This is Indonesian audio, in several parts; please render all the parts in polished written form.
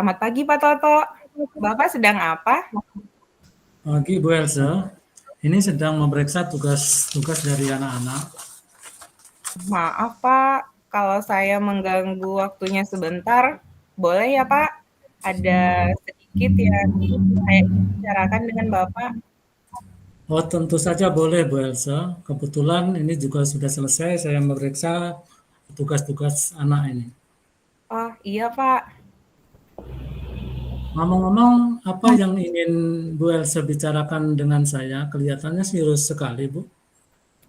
Selamat pagi Pak Toto. Bapak sedang apa? Pagi Bu Elsa, ini sedang memeriksa tugas-tugas dari anak-anak. Maaf Pak, kalau saya mengganggu waktunya sebentar, boleh ya Pak? Ada sedikit yang saya ingin bicarakan dengan Bapak. Oh tentu saja boleh Bu Elsa, kebetulan ini juga sudah selesai saya memeriksa tugas-tugas anak ini. Oh iya Pak, Ngomong-ngomong, apa yang ingin Bu Elsa bicarakan dengan saya? Kelihatannya serius sekali Bu.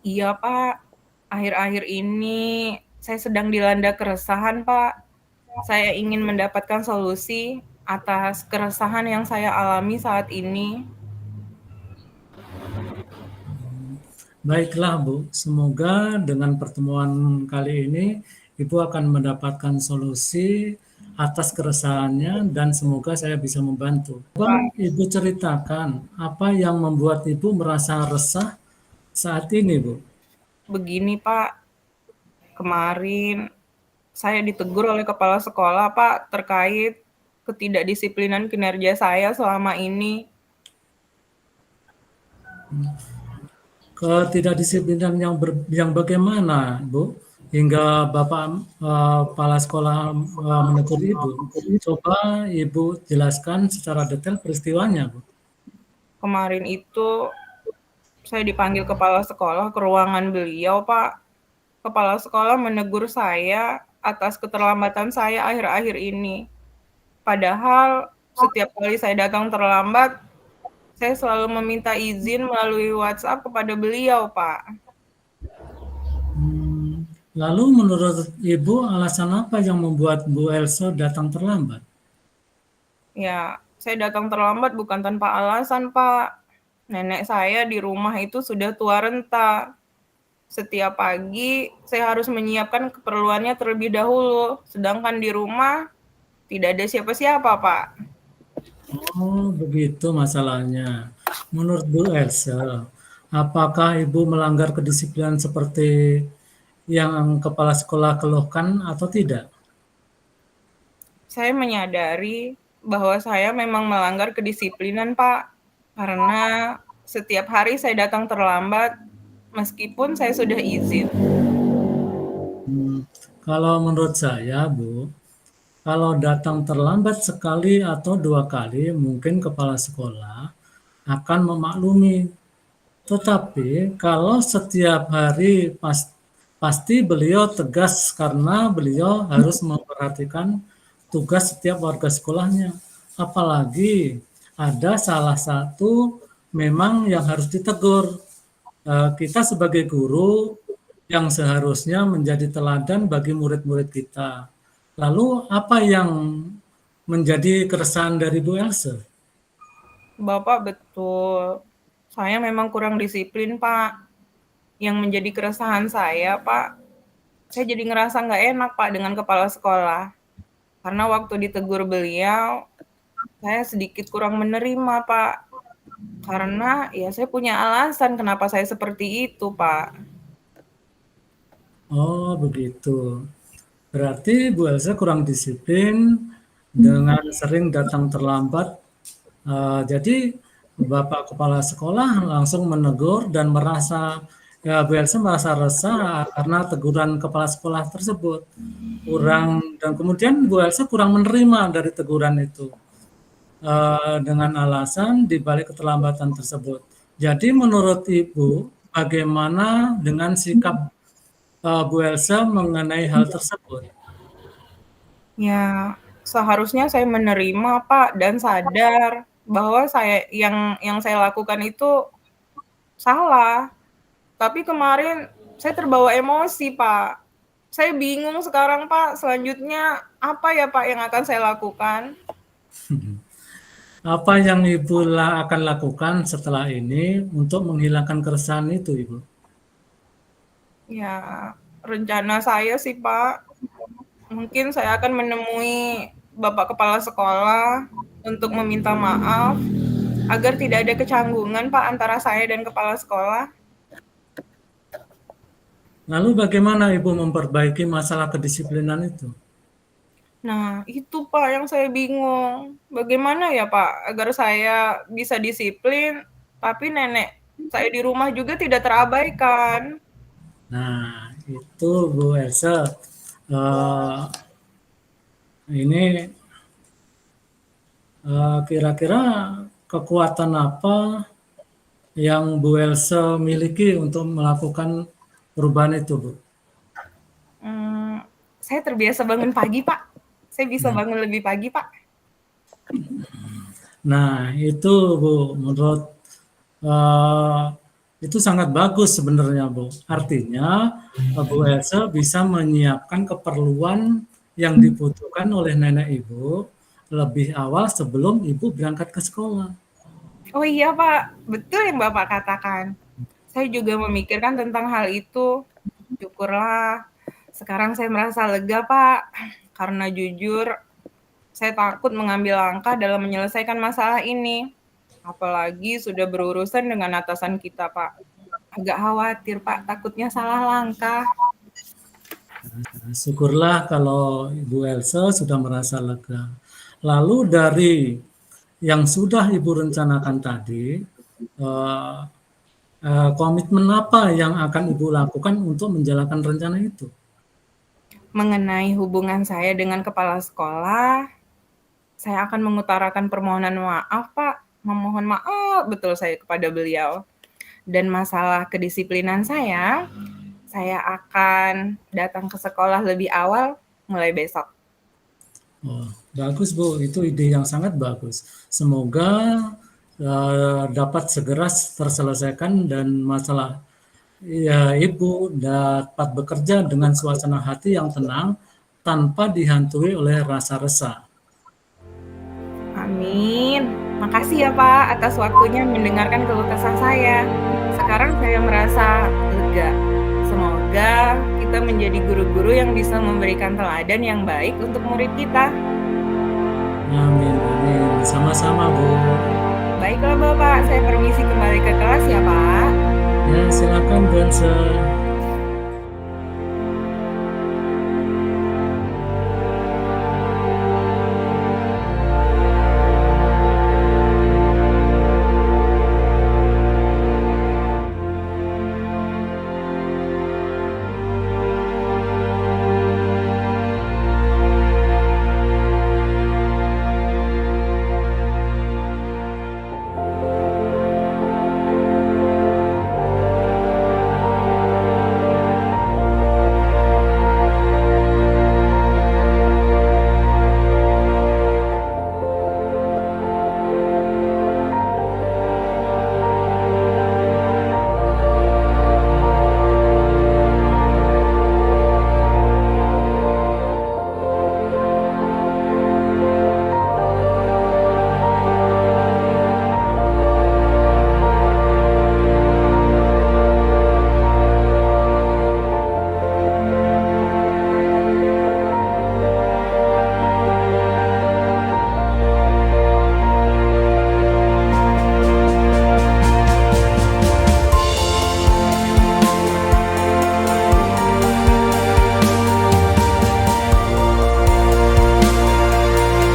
iya Pak. Akhir-akhir ini saya sedang dilanda keresahan Pak. Saya ingin mendapatkan solusi atas keresahan yang saya alami saat ini. Baiklah Bu, semoga dengan pertemuan kali ini Ibu akan mendapatkan solusi atas keresahannya dan semoga saya bisa membantu. Bang, Ibu ceritakan apa yang membuat Ibu merasa resah saat ini, Bu? Begini Pak, kemarin saya ditegur oleh kepala sekolah, Pak, terkait ketidakdisiplinan kinerja saya selama ini. Ketidakdisiplinan yang bagaimana, Bu? Hingga Bapak kepala sekolah menegur Ibu. Coba Ibu jelaskan secara detail peristiwanya, Bu. Kemarin itu saya dipanggil kepala sekolah ke ruangan beliau, Pak. Kepala sekolah menegur saya atas keterlambatan saya akhir-akhir ini. Padahal setiap kali saya datang terlambat, saya selalu meminta izin melalui WhatsApp kepada beliau, Pak. Lalu menurut Ibu alasan apa yang membuat Bu Elsa datang terlambat? Ya, saya datang terlambat bukan tanpa alasan, Pak. Nenek saya di rumah itu sudah tua renta. Setiap pagi saya harus menyiapkan keperluannya terlebih dahulu, sedangkan di rumah tidak ada siapa-siapa, Pak. Oh, begitu masalahnya. Menurut Bu Elsa, apakah Ibu melanggar kedisiplinan seperti yang kepala sekolah keluhkan atau tidak? Saya menyadari bahwa saya memang melanggar kedisiplinan, Pak, karena setiap hari saya datang terlambat meskipun saya sudah izin. Kalau menurut saya, Bu, kalau datang terlambat sekali atau dua kali, mungkin kepala sekolah akan memaklumi. Tetapi kalau setiap hari pasti beliau tegas karena beliau harus memperhatikan tugas setiap warga sekolahnya. Apalagi ada salah satu memang yang harus ditegur. Kita sebagai guru yang seharusnya menjadi teladan bagi murid-murid kita. Lalu apa yang menjadi keresahan dari Bu Elsa? Bapak betul. Saya memang kurang disiplin, Pak. Yang menjadi keresahan saya, Pak, saya jadi ngerasa nggak enak, Pak, dengan kepala sekolah. Karena waktu ditegur beliau, saya sedikit kurang menerima, Pak. Karena ya saya punya alasan kenapa saya seperti itu, Pak. Oh, begitu. Berarti Bu Elsa kurang disiplin dengan sering datang terlambat. Jadi Bapak Kepala Sekolah langsung menegur dan merasa ya Bu Elsa merasa resah karena teguran Kepala Sekolah tersebut. Dan kemudian Bu Elsa kurang menerima dari teguran itu dengan alasan di balik keterlambatan tersebut. Jadi menurut Ibu, bagaimana dengan sikap Bu Elsa mengenai hal tersebut? Ya, seharusnya saya menerima, Pak, dan sadar bahwa yang saya lakukan itu salah. Tapi kemarin saya terbawa emosi, Pak. Saya bingung sekarang, Pak, selanjutnya apa ya, Pak, yang akan saya lakukan? Apa yang Ibu akan lakukan setelah ini untuk menghilangkan keresahan itu, Ibu? Ya, rencana saya sih, Pak, mungkin saya akan menemui Bapak Kepala Sekolah untuk meminta maaf agar tidak ada kecanggungan, Pak, antara saya dan kepala sekolah. Lalu bagaimana Ibu memperbaiki masalah kedisiplinan itu? Nah, itu Pak yang saya bingung. Bagaimana ya Pak agar saya bisa disiplin, tapi nenek saya di rumah juga tidak terabaikan. Nah, itu Bu Elsa, eh, ini kira-kira kekuatan apa yang Bu Elsa miliki untuk melakukan perubahan itu, Bu? Hmm, saya terbiasa bangun pagi Pak. Saya bisa Nah, bangun lebih pagi Pak. nah itu Bu, menurut eh, itu sangat bagus sebenarnya, Bu. Artinya, Bu Elsa bisa menyiapkan keperluan yang dibutuhkan oleh nenek Ibu lebih awal sebelum Ibu berangkat ke sekolah. Oh iya Pak, betul yang Bapak katakan. Saya juga memikirkan tentang hal itu. Syukurlah. Sekarang saya merasa lega Pak. Karena jujur, saya takut mengambil langkah dalam menyelesaikan masalah ini. Apalagi sudah berurusan dengan atasan kita, Pak. Agak khawatir, Pak. Takutnya salah langkah. Nah, syukurlah kalau Ibu Elsa sudah merasa lega. Lalu dari yang sudah Ibu rencanakan tadi, eh, komitmen apa yang akan Ibu lakukan untuk menjalankan rencana itu? Mengenai hubungan saya dengan kepala sekolah, saya akan mengutarakan permohonan maaf, Pak. Memohon maaf betul saya kepada beliau. Dan masalah kedisiplinan saya akan datang ke sekolah lebih awal mulai besok. Oh, bagus Bu, itu ide yang sangat bagus. Semoga dapat segera terselesaikan dan masalah ya, Ibu dapat bekerja dengan suasana hati yang tenang tanpa dihantui oleh rasa resah. Amin. Makasih ya Pak atas waktunya mendengarkan keluh kesah saya. Sekarang saya merasa lega. Semoga kita menjadi guru-guru yang bisa memberikan teladan yang baik untuk murid kita. Amin, amin. Sama-sama, Bu. Baiklah Bapak, saya permisi kembali ke kelas ya Pak. Ya, silakan Bu Elsa.